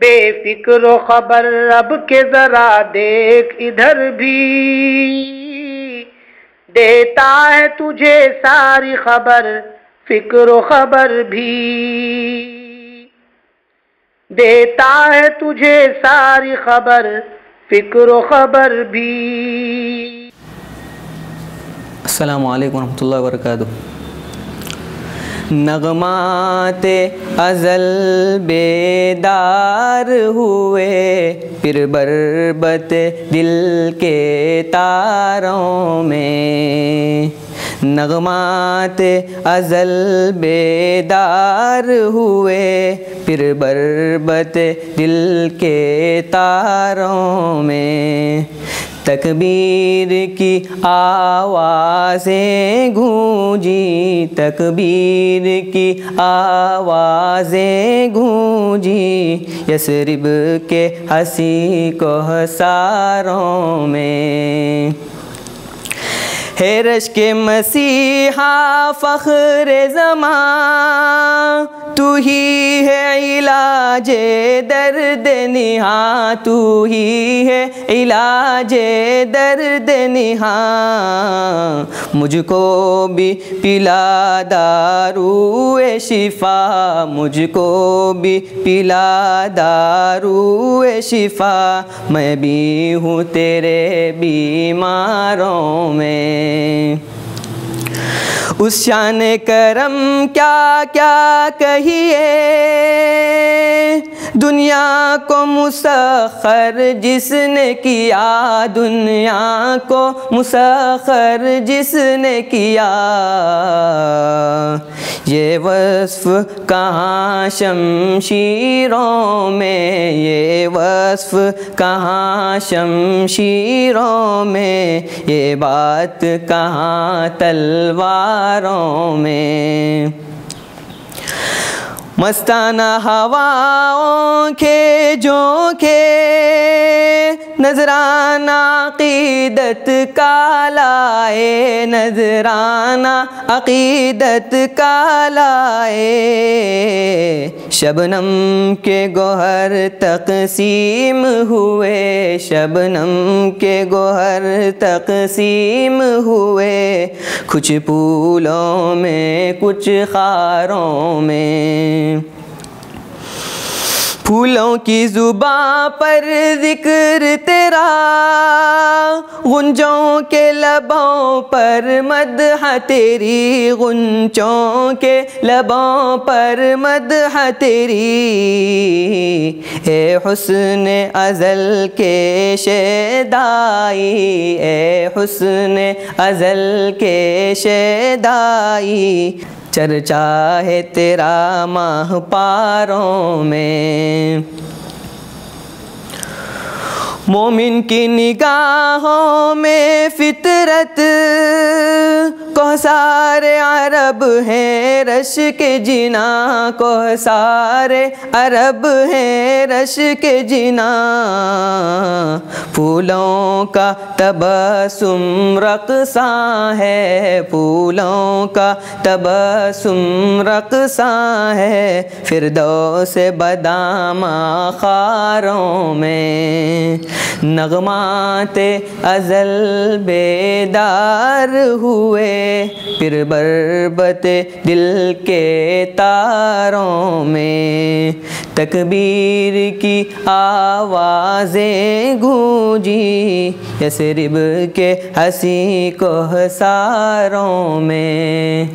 बेफिक्र खबर अब के जरा देख इधर भी, देता है तुझे सारी खबर फिक्र खबर भी, देता है तुझे सारी खबर फिक्र खबर भी। अस्सलामु अलैकुम रहमतुल्लाहि व बरकातुहू। नगमाते अज़ल बेदार हुए, फिर बरबत दिल के तारों में। नगमाते अज़ल बेदार हुए, फिर बरबत दिल के तारों में। तकबीर की आवाज़ें गूंजी, तकबीर की आवाज़ें गूंजी, यसरिब के हसी कोहसारों में। है रश के मसीहा फ़ख्र ज़मां, तू ही है इलाजे दर्द निहा, तू ही है इलाजे दर्द निहा। मुझको भी पिला दारूए शिफा, मुझको भी पिला दारूए शिफा, मैं भी हूँ तेरे बीमारों में। उस शान करम क्या क्या कहिए, दुनिया को मुसख्खर जिसने किया, दुनिया को मुसख्खर जिसने किया। ये वस्फ़ कहाँ शमशीरों में, ये वस्फ़ कहाँ शमशीरों में, ये बात कहाँ तलवारों में। मस्ताना हवाओं के झोंके, नजराना अक़ीदत का लाए, नजराना अक़ीदत का लाए। शबनम के गोहर तक़सीम हुए, शबनम के गोहर तक़सीम हुए, कुछ फूलों में कुछ खारों में। फूलों की ज़ुबां पर ज़िक्र तेरा, गुंजों के लबों पर मदह तेरी, गुंजों के लबों पर मदह तेरी। ए हुस्न अज़ल के शैदाई, ए हुस्न अज़ल के शैदाई, चर्चा है तेरा माह पारों में। मोमिन की निगाहों में फितरत कोहसारे अरब हैं रश के जिना, कोहसारे अरब हैं रश के जिना। फूलों का तबस्सुम रक़्सा है, फूलों का तबस्सुम रक़्सा है, फिरदौस बदामा खारों में। नगमाते अज़ल बेदार हुए, फिर बरबत दिल के तारों में। तकबीर की आवाज़ें गूंजी, यसरिब के हसी कोहसारों में।